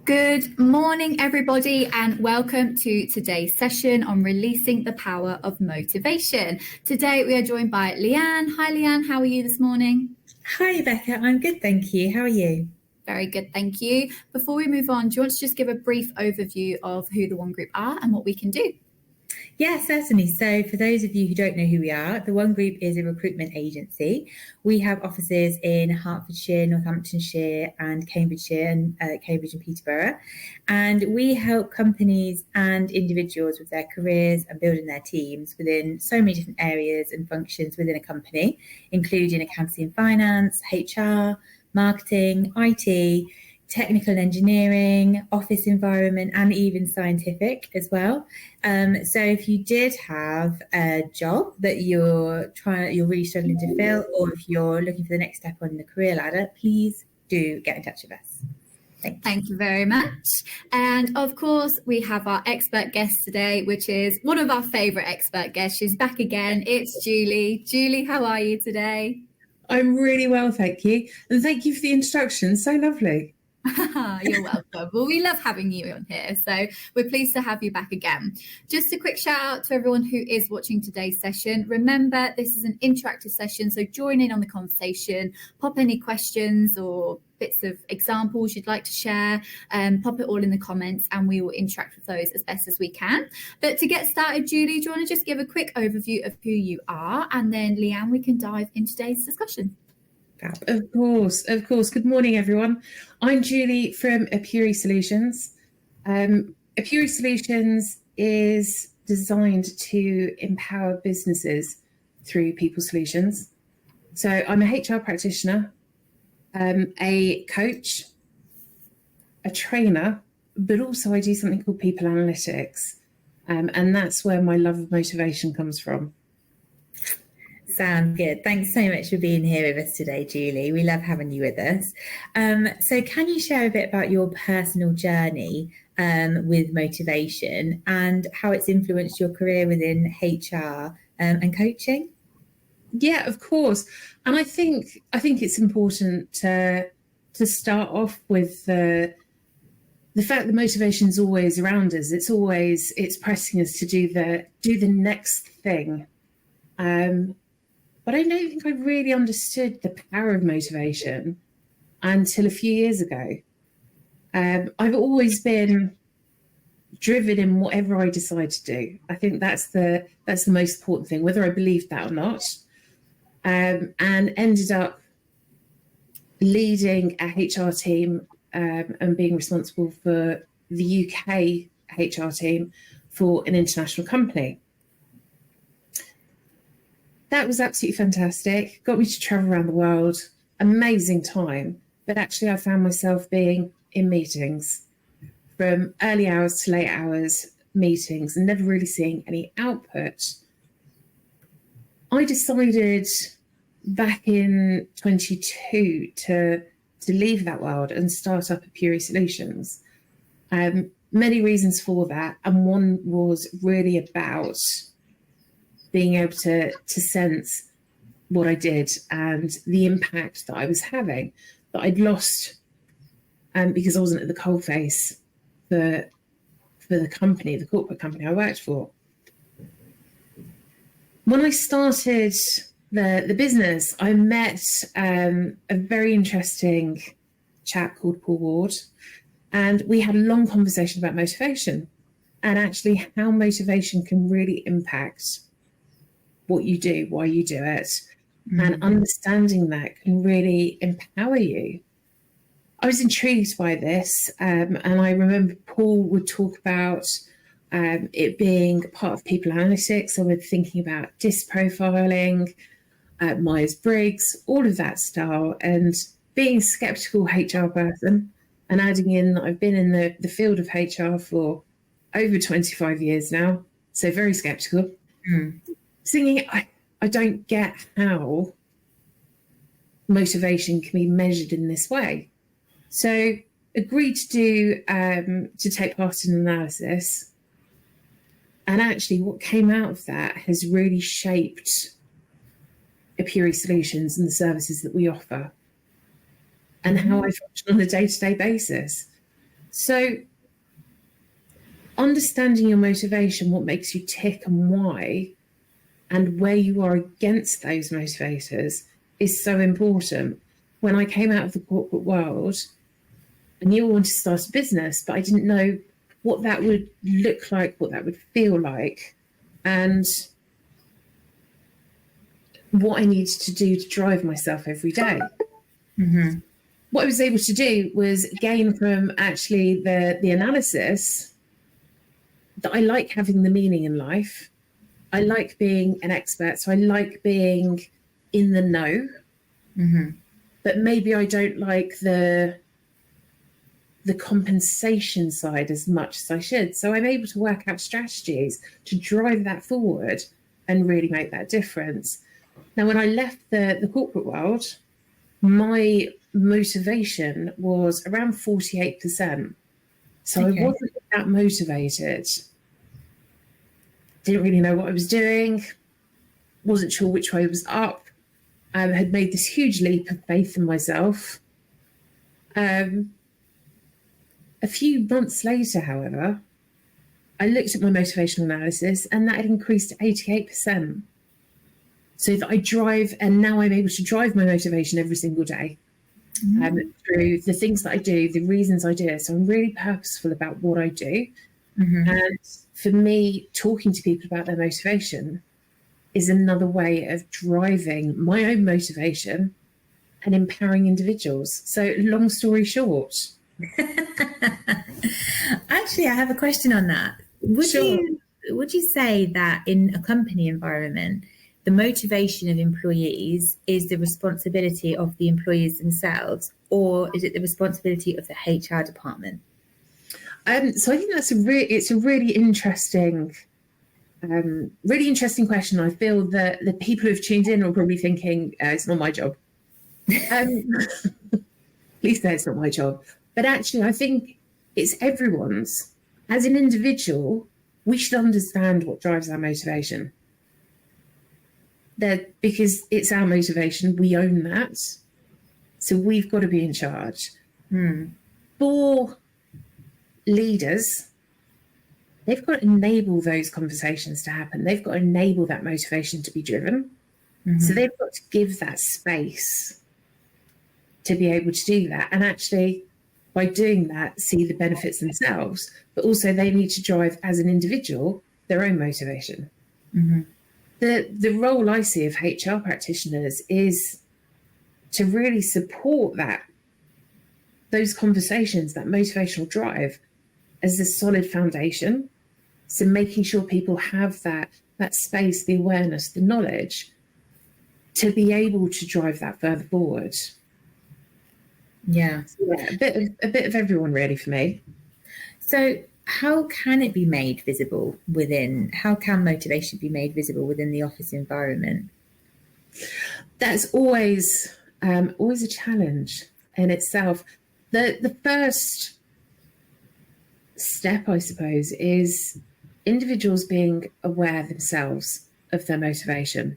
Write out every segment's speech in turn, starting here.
Good morning, everybody, and welcome to today's session on releasing the power of motivation. Today, we are joined by Leanne. Hi, Leanne. How are you this morning? Hi, Becca. I'm good, thank you. How are you? Very good, thank you. Before we move on, do you want to just give a brief overview of who the One Group are and what we can do? Yeah, certainly. So for those of you who don't know who we are, the One Group is a recruitment agency. We have offices in Hertfordshire, Northamptonshire and Cambridgeshire, and Cambridge and Peterborough. And we help companies and individuals with their careers and building their teams within so many different areas and functions within a company, including accounting and finance, HR, marketing, IT, technical engineering, office environment, and even scientific as well. So if you did have a job that you're really struggling to fill, or if you're looking for the next step on the career ladder, please do get in touch with us. Thank you very much. And of course, we have our expert guest today, which is one of our favourite expert guests. She's back again. It's Julie. Julie, how are you today? I'm really well, thank you. And thank you for the introduction. So lovely. You're welcome. Well, we love having you on here, so we're pleased to have you back again. Just a quick shout out to everyone who is watching today's session. Remember, this is an interactive session, so join in on the conversation, pop any questions or bits of examples you'd like to share, pop it all in the comments and we will interact with those as best as we can. But to get started, Julie, do you want to just give a quick overview of who you are, and then Leanne, we can dive into today's discussion. Of course. Good morning, everyone. I'm Julie from Apiary Solutions. Apiary Solutions is designed to empower businesses through people solutions. So I'm a HR practitioner, a coach, a trainer, but also I do something called people analytics. And that's where my love of motivation comes from. Sounds good. Thanks so much for being here with us today, Julie. We love having you with us. So can you share a bit about your personal journey with motivation and how it's influenced your career within HR and coaching? Yeah, of course. And I think it's important to start off with the fact that motivation is always around us. It's pressing us to do the next thing. But I don't think I really understood the power of motivation until a few years ago. I've always been driven in whatever I decide to do. I think that's the most important thing, whether I believed that or not. And ended up leading a HR team and being responsible for the UK HR team for an international company. That was absolutely fantastic. Got me to travel around the world. Amazing time. But actually, I found myself being in meetings from early hours to late hours meetings and never really seeing any output. I decided back in 22 to leave that world and start up Apiary Solutions. Many reasons for that. And one was really about being able to sense what I did and the impact that I was having, that I'd lost because I wasn't at the coalface for the company, the corporate company I worked for. When I started the business, I met a very interesting chap called Paul Ward, and we had a long conversation about motivation and actually how motivation can really impact what you do, why you do it, and understanding that can really empower you. I was intrigued by this, and I remember Paul would talk about it being part of people analytics. So we're thinking about DISC profiling, Myers-Briggs, all of that style, and being a skeptical HR person and adding in that I've been in the field of HR for over 25 years now, so very skeptical. Thinking, I don't get how motivation can be measured in this way. So agreed to take part in an analysis. And actually what came out of that has really shaped Apiary Solutions and the services that we offer and how I function on a day-to-day basis. So understanding your motivation, what makes you tick and why, and where you are against those motivators is so important. When I came out of the corporate world, I knew I wanted to start a business, but I didn't know what that would look like, what that would feel like, and what I needed to do to drive myself every day. Mm-hmm. What I was able to do was gain from actually the analysis that I like having the meaning in life. I like being an expert, so I like being in the know. Mm-hmm. But maybe I don't like the compensation side as much as I should. So I'm able to work out strategies to drive that forward and really make that difference. Now, when I left the corporate world, my motivation was around 48%. So Okay. I wasn't that motivated. Didn't really know what I was doing. Wasn't sure which way was up. Had made this huge leap of faith in myself. A few months later, however, I looked at my motivational analysis and that had increased to 88%. So that I drive, and now I'm able to drive my motivation every single day through the things that I do, the reasons I do it. So I'm really purposeful about what I do. Mm-hmm. And for me, talking to people about their motivation is another way of driving my own motivation and empowering individuals. So long story short. Actually, I have a question on that. Sure. Would you say that in a company environment, the motivation of employees is the responsibility of the employees themselves, or is it the responsibility of the HR department? So I think that's it's a really interesting question. I feel that the people who've tuned in are probably thinking, it's not my job. Please say it's not my job. But actually, I think it's everyone's. As an individual, we should understand what drives our motivation. Because it's our motivation, we own that. So we've got to be in charge. For leaders, they've got to enable those conversations to happen. They've got to enable that motivation to be driven. Mm-hmm. So they've got to give that space to be able to do that. And actually, by doing that, see the benefits themselves. But also they need to drive, as an individual, their own motivation. Mm-hmm. The role I see of HR practitioners is to really support those conversations, that motivational drive, as a solid foundation. So making sure people have that space, the awareness, the knowledge to be able to drive that further forward. Yeah. So yeah, a bit of everyone really for me. So how can it be made visible how can motivation be made visible within the office environment? That's always a challenge in itself. The first step, I suppose, is individuals being aware themselves of their motivation.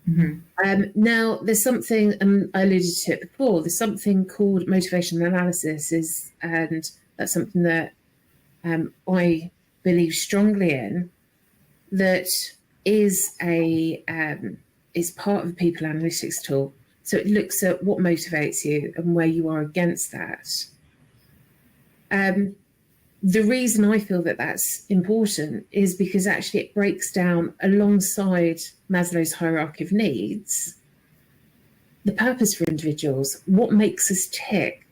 Mm-hmm. Now, there's something, I alluded to it before, there's something called motivational analysis, and that's something that I believe strongly in, that is is part of the people analytics tool. So it looks at what motivates you and where you are against that. The reason I feel that that's important is because actually it breaks down, alongside Maslow's hierarchy of needs, the purpose for individuals, what makes us tick.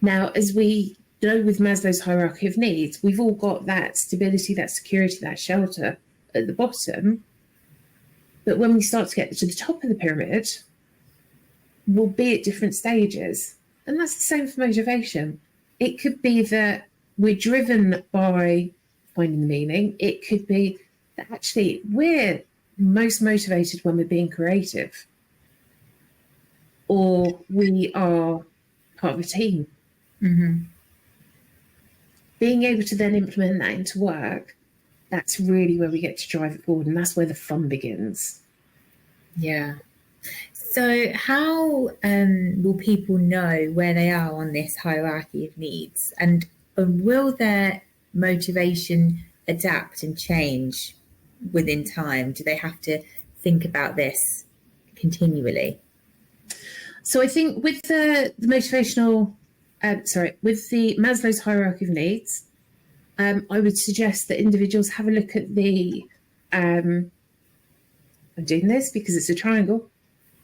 Now, as we know with Maslow's hierarchy of needs, we've all got that stability, that security, that shelter at the bottom. But when we start to get to the top of the pyramid, we'll be at different stages. And that's the same for motivation. It could be that we're driven by finding the meaning. It could be that actually we're most motivated when we're being creative, or we are part of a team. Mm-hmm. Being able to then implement that into work, that's really where we get to drive it forward, and that's where the fun begins. Yeah. So, how will people know where they are on this hierarchy of needs? And will their motivation adapt and change within time? Do they have to think about this continually? So I think with the motivational, with the Maslow's hierarchy of needs, I would suggest that individuals have a look at the, I'm doing this because it's a triangle,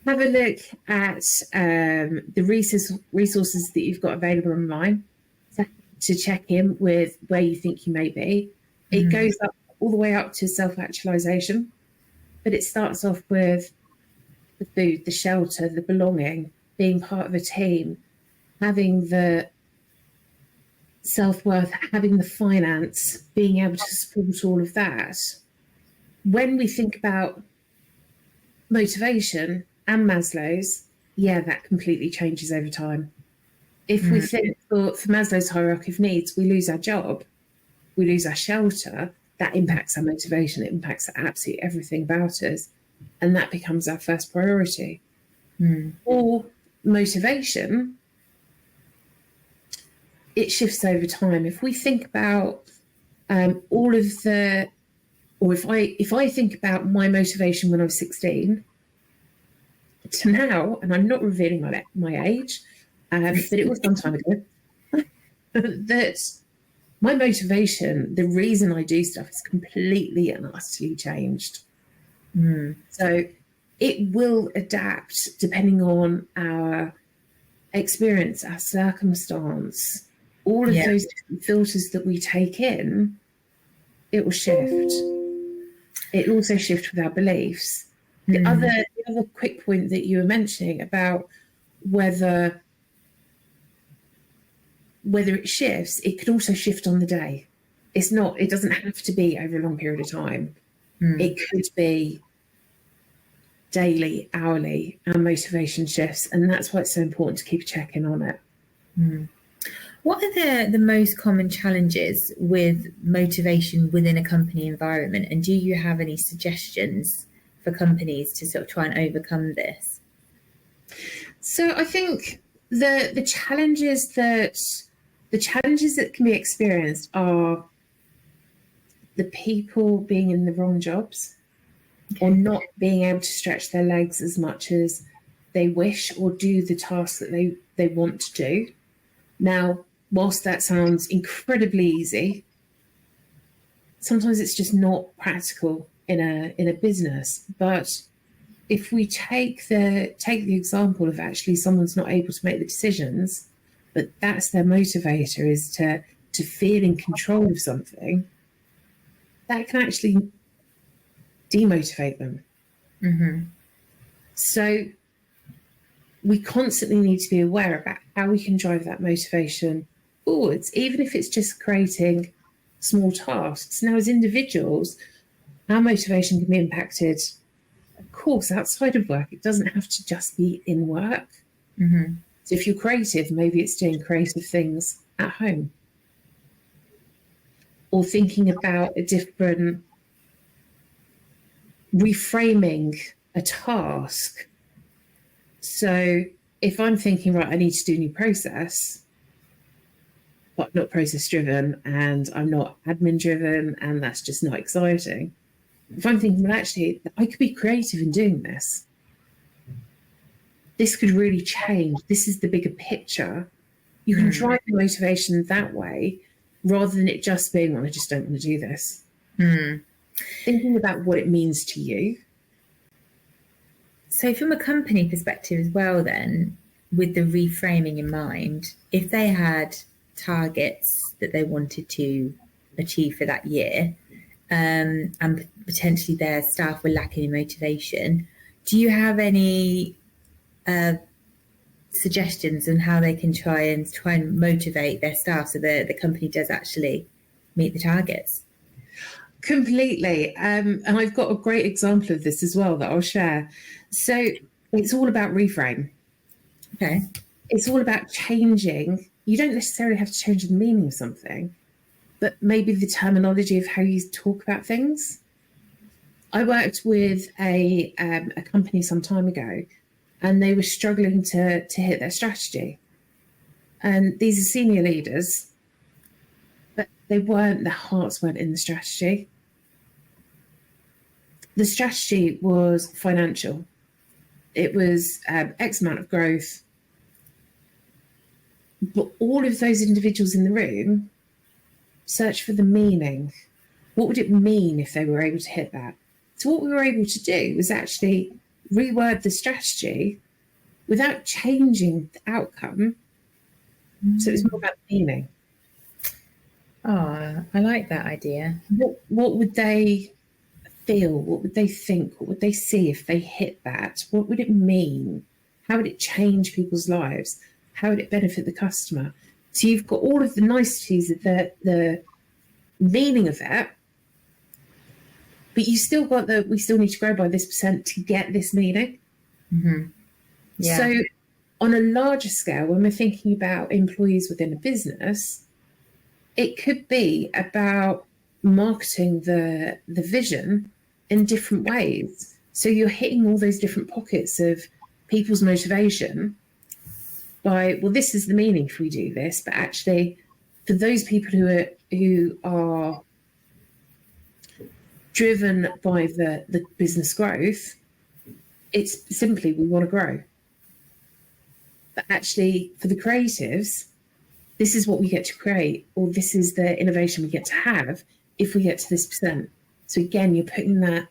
have a look at the resources that you've got available online to check in with where you think you may be. It goes up all the way up to self-actualization, but it starts off with the food, the shelter, the belonging, being part of a team, having the self-worth, having the finance, being able to support all of that. When we think about motivation and Maslow's, yeah, that completely changes over time. If we think for Maslow's hierarchy of needs, we lose our job, we lose our shelter, that impacts our motivation, it impacts absolutely everything about us. And that becomes our first priority. Or motivation, it shifts over time. If we think about all of the, or if I think about my motivation when I was 16 to now, and I'm not revealing my age, but it was some time ago, that my motivation, the reason I do stuff is completely and utterly changed. So it will adapt depending on our experience, our circumstance, all of those different filters that we take in, it will shift. It will also shift with our beliefs. The other quick point that you were mentioning about whether it shifts, it could also shift on the day. It doesn't have to be over a long period of time. It could be daily, hourly, our motivation shifts, and that's why it's so important to keep checking on it. What are the most common challenges with motivation within a company environment, and do you have any suggestions for companies to sort of try and overcome this? So I think the challenges that can be experienced are the people being in the wrong jobs, or not being able to stretch their legs as much as they wish or do the tasks that they want to do. Now, whilst that sounds incredibly easy, sometimes it's just not practical in a business. But if we take the example of actually someone's not able to make the decisions, but that's their motivator, is to feel in control of something, that can actually demotivate them. So we constantly need to be aware about how we can drive that motivation forwards, even if it's just creating small tasks. Now, as individuals, our motivation can be impacted, of course, outside of work. It doesn't have to just be in work. So if you're creative, maybe it's doing creative things at home, or thinking about a different reframing a task. So if I'm thinking, right, I need to do a new process, but I'm not process driven and I'm not admin driven, and that's just not exciting. If I'm thinking, well, actually, I could be creative in doing this. This could really change. This is the bigger picture. You can drive the motivation that way, rather than it just being, well, I just don't want to do this. Thinking about what it means to you. So from a company perspective as well, then, with the reframing in mind, if they had targets that they wanted to achieve for that year, and potentially their staff were lacking in motivation, do you have any suggestions on how they can try and motivate their staff so that the company does actually meet the targets? Completely. And I've got a great example of this as well that I'll share. So it's all about reframe. Okay. It's all about changing. You don't necessarily have to change the meaning of something, but maybe the terminology of how you talk about things. I worked with a company some time ago, and they were struggling to hit their strategy. And these are senior leaders, but their hearts weren't in the strategy. The strategy was financial. It was X amount of growth. But all of those individuals in the room searched for the meaning. What would it mean if they were able to hit that? So what we were able to do was actually reword the strategy without changing the outcome. So it was more about the meaning. Oh, I like that idea. What would they feel? What would they think? What would they see if they hit that? What would it mean? How would it change people's lives? How would it benefit the customer? So you've got all of the niceties of the meaning of that, but you still got we still need to grow by this % to get this meaning. Mm-hmm. Yeah. So on a larger scale, when we're thinking about employees within a business, it could be about marketing the vision in different ways. So you're hitting all those different pockets of people's motivation by, well, this is the meaning if we do this, but actually for those people who are driven by the business growth, it's simply we want to grow. But actually for the creatives, this is what we get to create, or this is the innovation we get to have if we get to this %. So again, you're putting that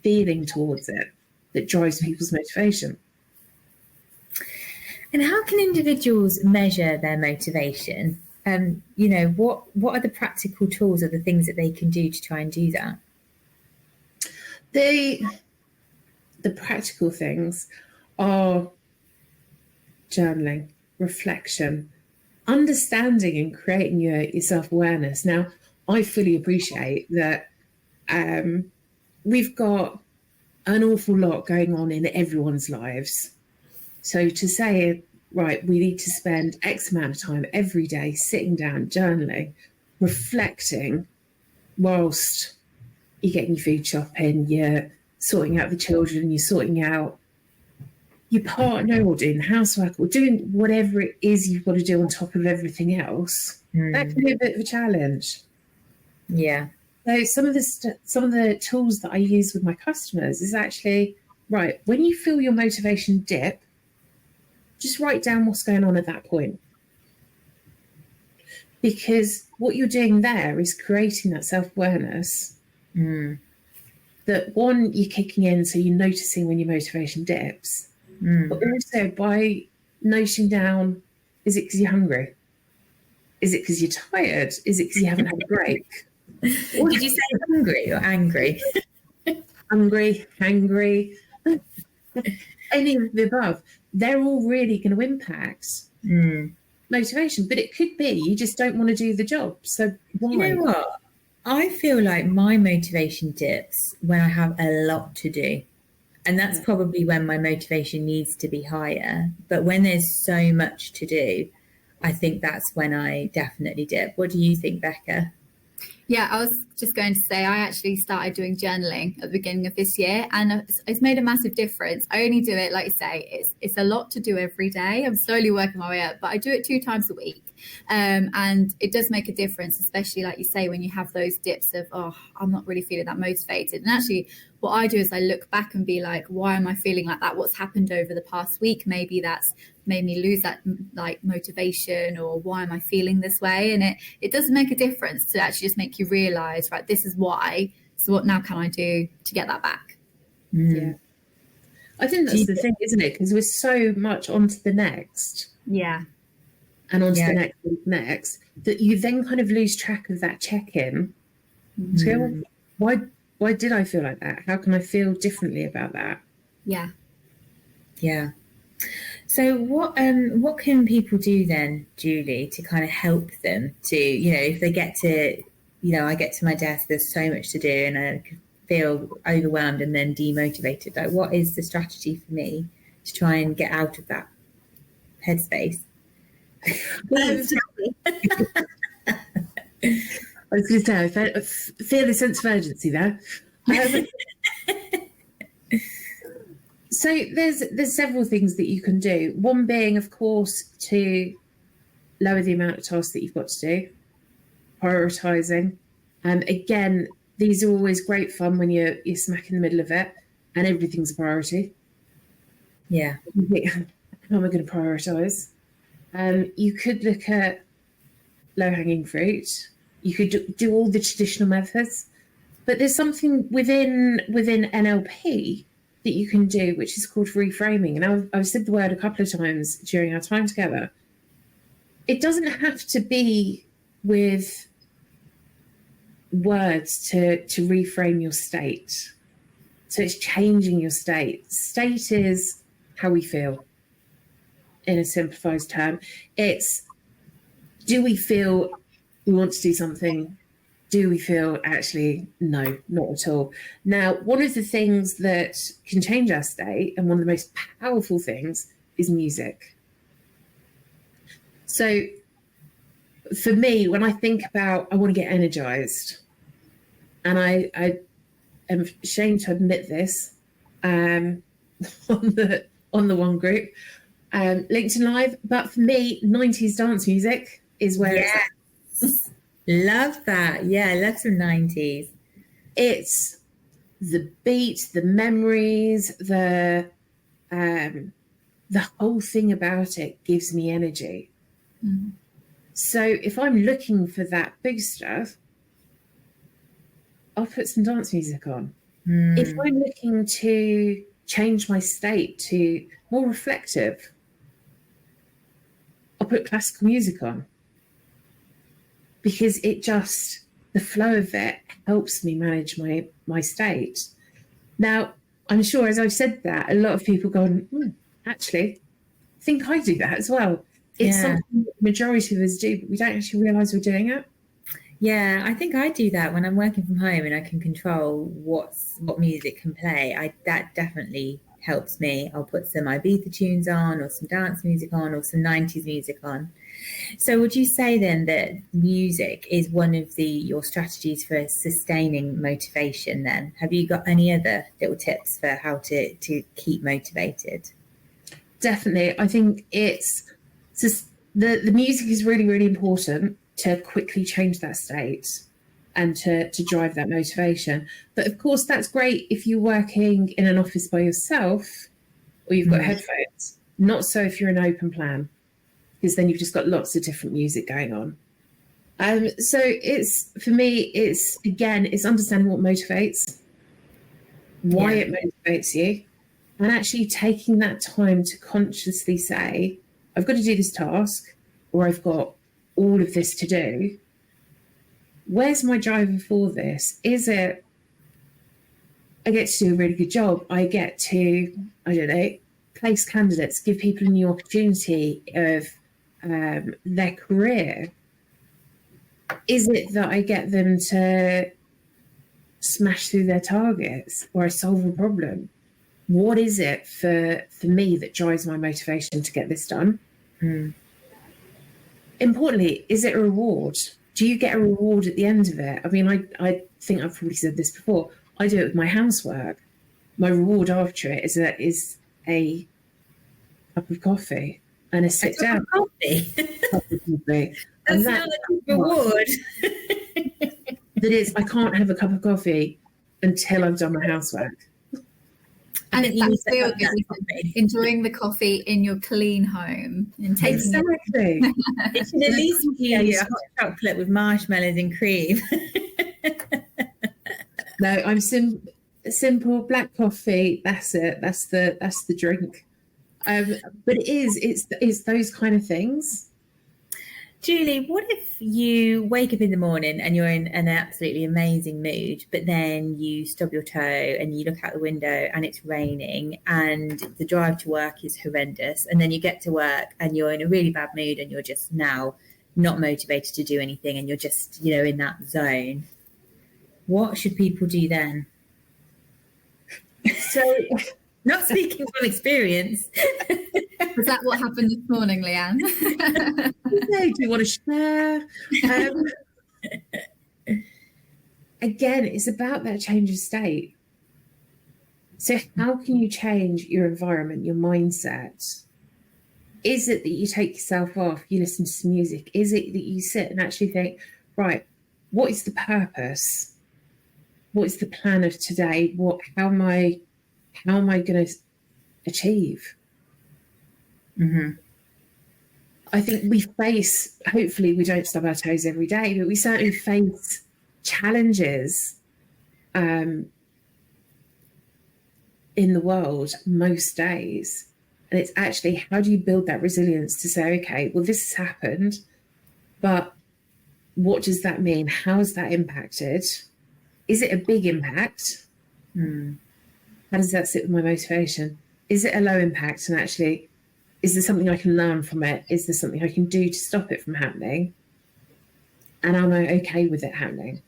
feeling towards it that drives people's motivation. And how can individuals measure their motivation? What are the practical tools or the things that they can do to try and do that? The practical things are journaling, reflection, understanding and creating your self-awareness. Now, I fully appreciate that we've got an awful lot going on in everyone's lives. So to say, right, we need to spend X amount of time every day sitting down, journaling, reflecting, whilst you're getting your food shopping, you're sorting out the children, you're sorting out your partner, or doing housework, or doing whatever it is you've got to do on top of everything else. That can be a bit of a challenge. Yeah. So some of the tools that I use with my customers is actually, right, when you feel your motivation dip, just write down what's going on at that point. Because what you're doing there is creating that self-awareness that, one, you're kicking in, so you're noticing when your motivation dips, but also by noting down, is it because you're hungry? Is it because you're tired? Is it because you haven't had a break? Or did you say hungry or angry? Hungry, hangry, any of the above. They're all really going to impact motivation. But it could be you just don't want to do the job. So why? You know what? I feel like my motivation dips when I have a lot to do. And that's probably when my motivation needs to be higher. But when there's so much to do, I think that's when I definitely dip. What do you think, Becca? Yeah, I was just going to say I actually started doing journaling at the beginning of this year, and it's made a massive difference. I only do it, like you say, it's a lot to do every day. I'm slowly working my way up, but I do it 2 times a week. And it does make a difference, especially like you say, when you have those dips of, oh, I'm not really feeling that motivated. And actually what I do is I look back and be like, why am I feeling like that? What's happened over the past week? Maybe that's made me lose that like motivation, or why am I feeling this way? And it does make a difference to actually just make you realize, right, this is why. So what now can I do to get that back? Yeah. I think that's the thing, isn't it? Because we're so much on to the next. Yeah. And on to the next and next, that you then kind of lose track of that check-in. So why did I feel like that? How can I feel differently about that? Yeah. Yeah. So what can people do then, Julie, to kind of help them to, if they get to, I get to my desk, there's so much to do and I feel overwhelmed and then demotivated. Like, what is the strategy for me to try and get out of that headspace? I was going to say, I feel a sense of urgency there. So there's several things that you can do. One being, of course, to lower the amount of tasks that you've got to do, prioritizing. Again, these are always great fun when you're smack in the middle of it and everything's a priority. Yeah. How am I going to prioritize? You could look at low-hanging fruit. You could do all the traditional methods, but there's something within NLP that you can do, which is called reframing. And I've said the word a couple of times during our time together. It doesn't have to be with words to reframe your state. So it's changing your state. State is how we feel. In a simplified term, it's, do we feel we want to do something? Do we feel actually, no, not at all? Now, one of the things that can change our state, and one of the most powerful things, is music. So for me, when I think about, I want to get energized, and I am ashamed to admit this on the one group, LinkedIn Live, but for me, 90s dance music is where it's at. Love that. Yeah, love some 90s. It's the beat, the memories, the whole thing about it gives me energy. Mm. So if I'm looking for that big stuff, I'll put some dance music on. If I'm looking to change my state to more reflective, I'll put classical music on, because it just, the flow of it helps me manage my state. Now, I'm sure as I've said that, a lot of people go, actually, I think I do that as well. It's something that the majority of us do, but we don't actually realise we're doing it. Yeah, I think I do that when I'm working from home and I can control what music can play. That definitely helps me. I'll put some Ibiza tunes on, or some dance music on, or some 90s music on. So would you say then that music is one of your strategies for sustaining motivation then? Have you got any other little tips for how to keep motivated? Definitely. I think it's just the music is really, really important to quickly change that state and to drive that motivation. But of course, that's great if you're working in an office by yourself or you've got headphones. Not so if you're an open plan, because then you've just got lots of different music going on. So it's, for me, it's understanding what motivates, why it motivates you, and actually taking that time to consciously say, I've got to do this task, or I've got all of this to do. Where's my driver for this? Is it, I get to do a really good job. I get to, I don't know, place candidates, give people a new opportunity of their career. Is it that I get them to smash through their targets, or I solve a problem? What is it for me that drives my motivation to get this done? Importantly, is it a reward? Do you get a reward at the end of it? I mean, I think I've probably said this before. I do it with my housework. My reward after it is a cup of coffee and a sit down. Cup of coffee. That's not a good reward. That is, I can't have a cup of coffee until I've done my housework. And it's that feel good, enjoying the coffee in your clean home and taking exactly. It should at least be a hot chocolate with marshmallows and cream. No, I'm simple black coffee. That's it. That's the drink. But it's those kind of things. Julie, what if you wake up in the morning and you're in an absolutely amazing mood, but then you stub your toe and you look out the window and it's raining and the drive to work is horrendous, and then you get to work and you're in a really bad mood and you're just now not motivated to do anything and you're just, in that zone? What should people do then? So, not speaking from experience. Was that what happened this morning, Leanne? Do you want to share? Again, it's about that change of state. So how can you change your environment, your mindset? Is it that you take yourself off, you listen to some music? Is it that you sit and actually think, right, what is the purpose? What is the plan of today? How am I going to achieve? I think hopefully we don't stub our toes every day, but we certainly face challenges in the world most days. And it's actually, how do you build that resilience to say, okay, well, this has happened, but what does that mean? How has that impacted? Is it a big impact? How does that sit with my motivation? Is it a low impact? And actually, is there something I can learn from it? Is there something I can do to stop it from happening? And am I okay with it happening?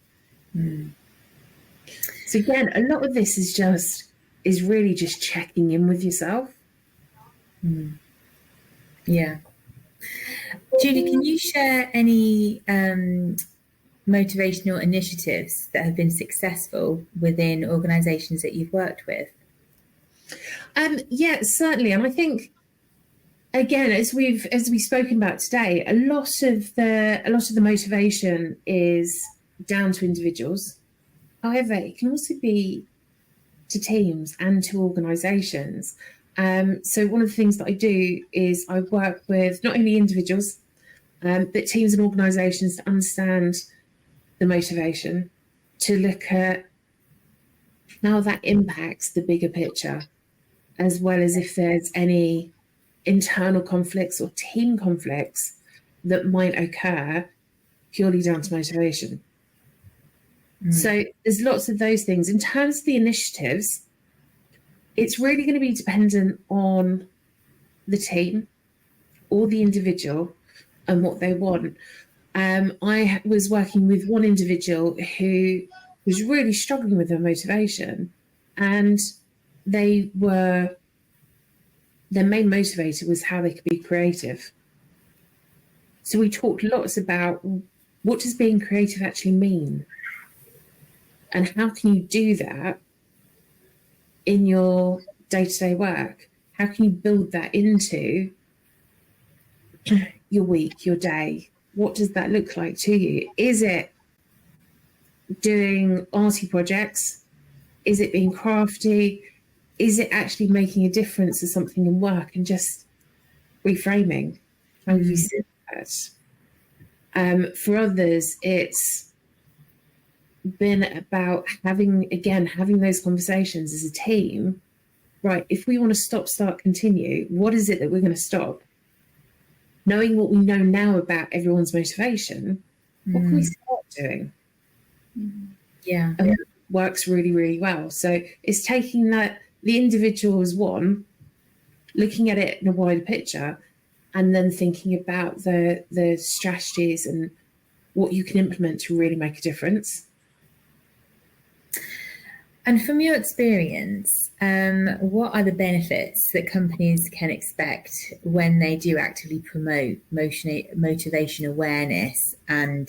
So again, a lot of this is really just checking in with yourself. Yeah. Julie, can you share any motivational initiatives that have been successful within organisations that you've worked with? Yeah, certainly. And I think, again, as we've spoken about today, a lot of the motivation is down to individuals. However, it can also be to teams and to organisations. So one of the things that I do is I work with not only individuals, but teams and organisations to understand the motivation, to look at how that impacts the bigger picture, as well as if there's any internal conflicts or team conflicts that might occur purely down to motivation. So there's lots of those things. In terms of the initiatives, it's really going to be dependent on the team or the individual and what they want. I was working with one individual who was really struggling with their motivation, and their main motivator was how they could be creative. So we talked lots about what does being creative actually mean, and how can you do that in your day-to-day work? How can you build that into your week, your day? What does that look like to you? Is it doing arty projects? Is it being crafty? Is it actually making a difference to something in work and just reframing how you see that? For others, it's been about having those conversations as a team. Right, if we want to stop, start, continue, what is it that we're going to stop? Knowing what we know now about everyone's motivation, what can we start doing? Yeah. And that works really, really well. So it's taking the individual as one, looking at it in a wider picture, and then thinking about the strategies and what you can implement to really make a difference. And from your experience, what are the benefits that companies can expect when they do actively promote motivation awareness and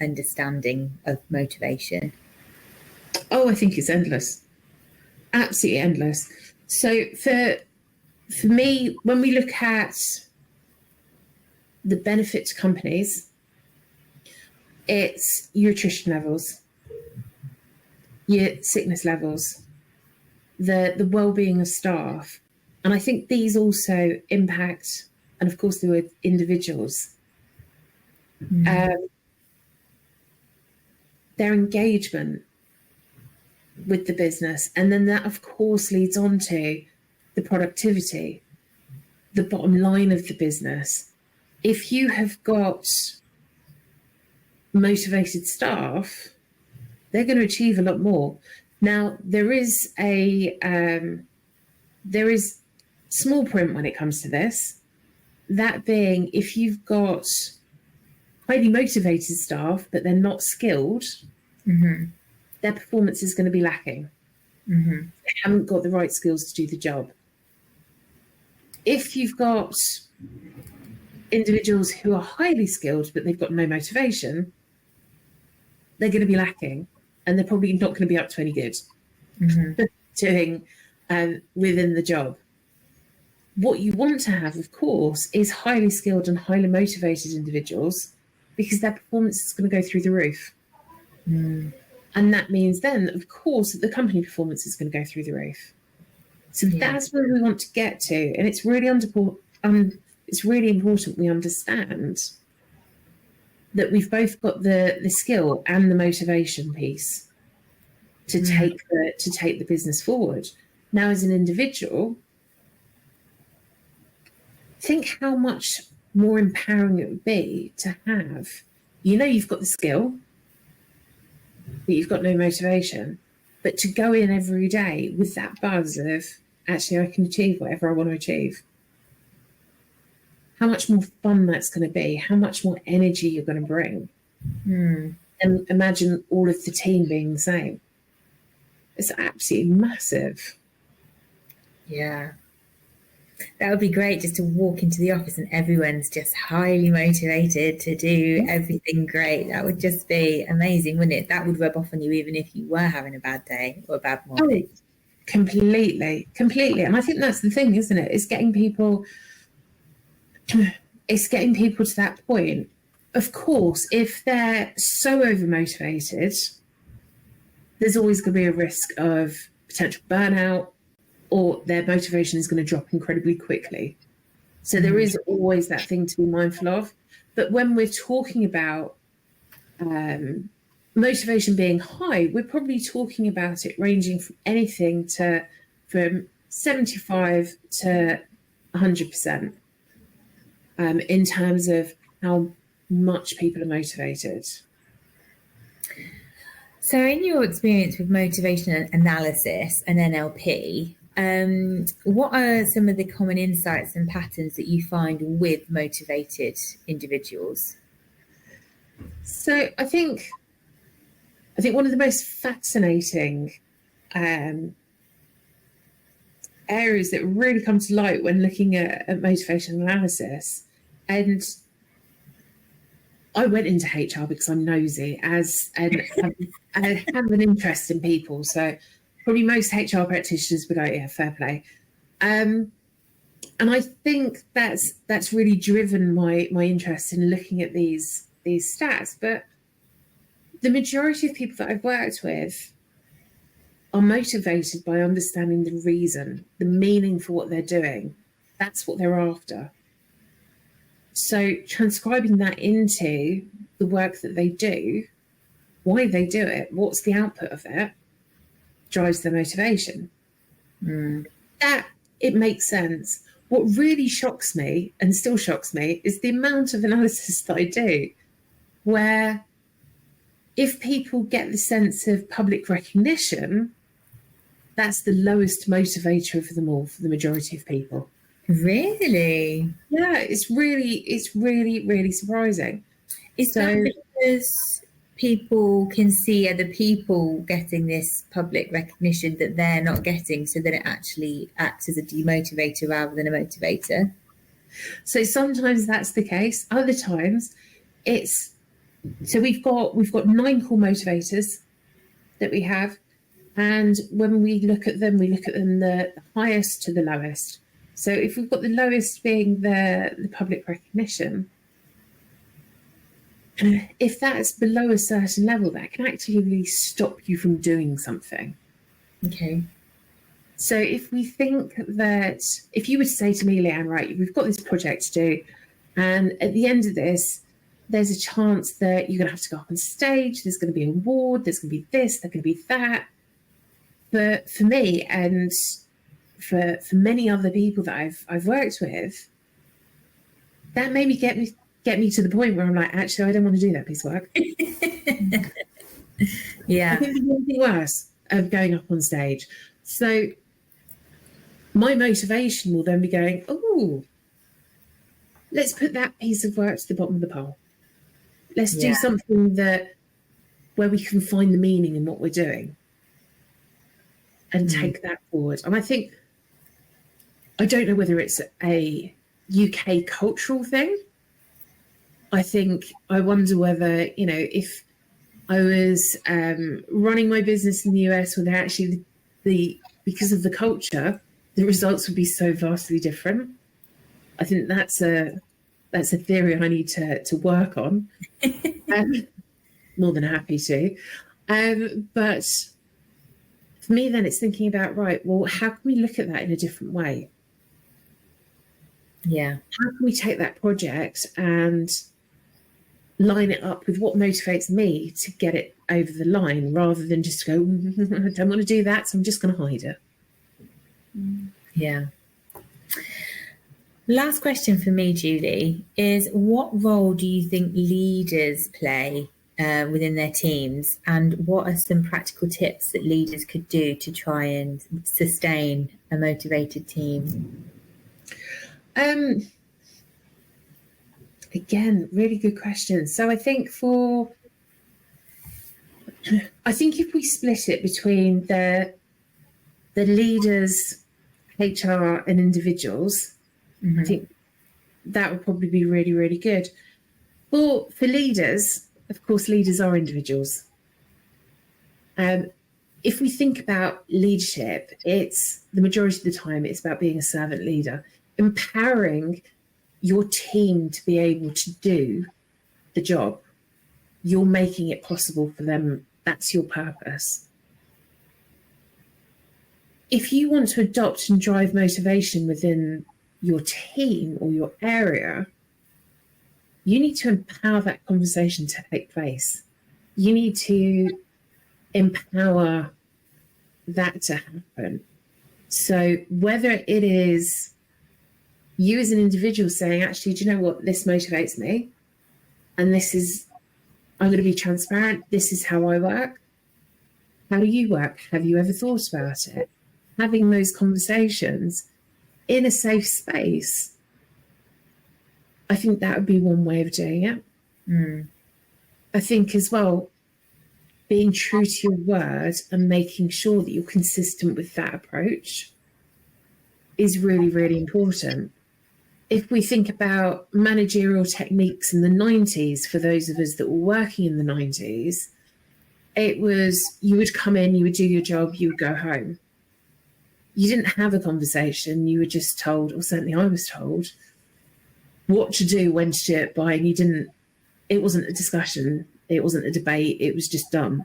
understanding of motivation? Oh, I think it's endless. Absolutely endless. So for me, when we look at the benefit to companies, it's your attrition levels, your sickness levels, the well-being of staff. And I think these also impact, and of course, there were individuals. Their engagement with the business. And then that, of course, leads on to the productivity, the bottom line of the business. If you have got motivated staff, they're going to achieve a lot more. Now, there is small print when it comes to this. That being, if you've got highly motivated staff, but they're not skilled, their performance is going to be lacking. They haven't got the right skills to do the job. If you've got individuals who are highly skilled, but they've got no motivation, they're going to be lacking, and they're probably not going to be up to any good doing within the job. What you want to have, of course, is highly skilled and highly motivated individuals, because their performance is going to go through the roof. And that means then, of course, that the company performance is going to go through the roof. So that's where we want to get to. And it's really important we understand that we've both got the skill and the motivation piece to take the business forward. Now, as an individual, think how much more empowering it would be to have, you've got the skill, but you've got no motivation, but to go in every day with that buzz of, actually, I can achieve whatever I want to achieve. How much more fun that's going to be, how much more energy you're going to bring. And imagine all of the team being the same. It's absolutely massive. Yeah. That would be great, just to walk into the office and everyone's just highly motivated to do everything great. That would just be amazing, wouldn't it? That would rub off on you even if you were having a bad day or a bad morning. Oh, completely. And I think that's the thing, isn't it? It's getting people to that point. Of course, if they're so overmotivated, there's always going to be a risk of potential burnout, or their motivation is going to drop incredibly quickly. So there is always that thing to be mindful of. But when we're talking about motivation being high, we're probably talking about it ranging from anything from 75 to 100%, in terms of how much people are motivated. So in your experience with motivation analysis and NLP, what are some of the common insights and patterns that you find with motivated individuals? So I think one of the most fascinating areas that really come to light when looking at motivation analysis, and I went into HR because I'm nosy and I have an interest in people. So probably most HR practitioners would go, yeah, fair play. And I think that's really driven my interest in looking at these stats. But the majority of people that I've worked with are motivated by understanding the reason, the meaning for what they're doing. That's what they're after. So transcribing that into the work that they do, why they do it, what's the output of it, drives their motivation. That, it makes sense. What really shocks me, and still shocks me, is the amount of analysis that I do, where if people get the sense of public recognition, that's the lowest motivator of them all for the majority of people. Really? Yeah, it's really surprising. Is that because people can see other people getting this public recognition that they're not getting, so that it actually acts as a demotivator rather than a motivator? So sometimes that's the case. Other times it's, so we've got 9 core motivators that we have, and when we look at them the highest to the lowest. So if we've got the lowest being the public recognition, if that's below a certain level, that can actually stop you from doing something. Okay. So if we think that, if you were to say to me, Leanne, right, we've got this project to do, and at the end of this, there's a chance that you're going to have to go up on stage, there's going to be an award, there's going to be this, there's going to be that. But for me, and for many other people that I've worked with, that maybe get me to the point where I'm like, actually, I don't want to do that piece of work. Yeah. I think there's anything worse of going up on stage. So my motivation will then be going, oh, let's put that piece of work to the bottom of the pile. Let's do something where we can find the meaning in what we're doing and take that forward. And I think, I don't know whether it's a UK cultural thing. I wonder whether, if I was running my business in the US, whether actually the because of the culture, the results would be so vastly different. I think that's a theory I need to work on. More than happy to. But for me, then it's thinking about, right, well, how can we look at that in a different way? Yeah. How can we take that project and line it up with what motivates me to get it over the line, rather than just go, I don't want to do that, so I'm just going to hide it. Yeah. Last question for me, Julie, is what role do you think leaders play within their teams, and what are some practical tips that leaders could do to try and sustain a motivated team? Again, really good question. So I think if we split it between the leaders, HR, and individuals, I think that would probably be really, really good. For leaders, of course, leaders are individuals. If we think about leadership, it's the majority of the time it's about being a servant leader, empowering your team to be able to do the job. You're making it possible for them. That's your purpose. If you want to adopt and drive motivation within your team or your area, you need to empower that conversation to take place. You need to empower that to happen. So whether it is you as an individual saying, actually, do you know what, this motivates me, and I'm going to be transparent, this is how I work. How do you work? Have you ever thought about it? Having those conversations in a safe space, I think that would be one way of doing it. I think as well, being true to your word and making sure that you're consistent with that approach is really, really important. If we think about managerial techniques in the 90s, for those of us that were working in the 90s, it was, you would come in, you would do your job, you would go home. You didn't have a conversation. You were just told, or certainly I was told, what to do, when to do it by, and it wasn't a discussion, it wasn't a debate, it was just done.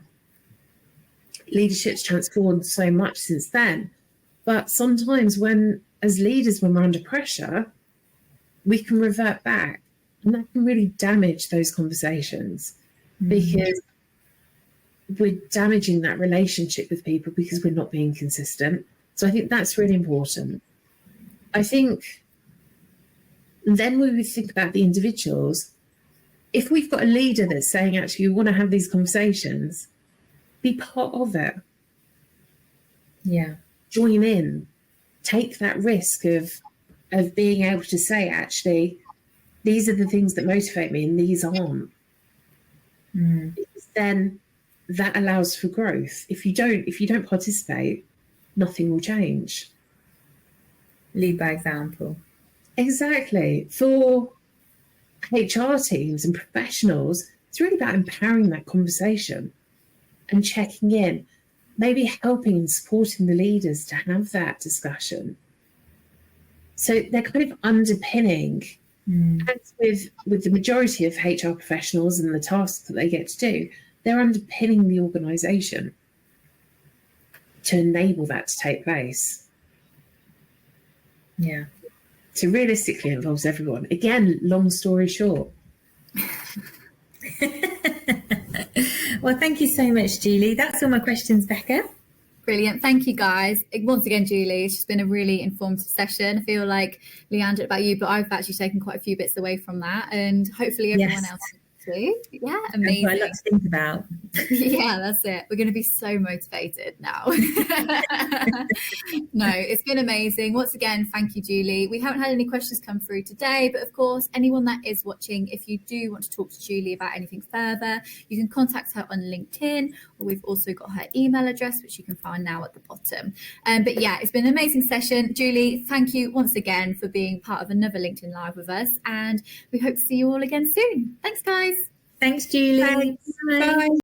Leadership's transformed so much since then. But sometimes as leaders, when we're under pressure, we can revert back, and that can really damage those conversations, because we're damaging that relationship with people because we're not being consistent. So I think that's really important. I think then we would think about the individuals. If we've got a leader that's saying, actually, we want to have these conversations, be part of it. Yeah. Join in. Take that risk of being able to say, actually, these are the things that motivate me and these aren't. Because then that allows for growth. If you don't participate, nothing will change. Lead by example. Exactly. For HR teams and professionals, it's really about empowering that conversation and checking in, maybe helping and supporting the leaders to have that discussion. So they're kind of underpinning, as with the majority of HR professionals and the tasks that they get to do, they're underpinning the organisation to enable that to take place. Yeah. So realistically, it involves everyone. Again, long story short. Well, thank you so much, Julie. That's all my questions, Becca. Brilliant. Thank you, guys. Once again, Julie, it's just been a really informative session. I feel like, Leanne, about you, but I've actually taken quite a few bits away from that, and hopefully everyone else too. Yeah, amazing. Quite a lot to think about. Yeah, that's it. We're going to be so motivated now. No, it's been amazing. Once again, thank you, Julie. We haven't had any questions come through today, but of course, anyone that is watching, if you do want to talk to Julie about anything further, you can contact her on LinkedIn, or we've also got her email address, which you can find now at the bottom. But yeah, it's been an amazing session. Julie, thank you once again for being part of another LinkedIn Live with us, and we hope to see you all again soon. Thanks, guys. Thanks, Julie. Thanks. Bye. Bye.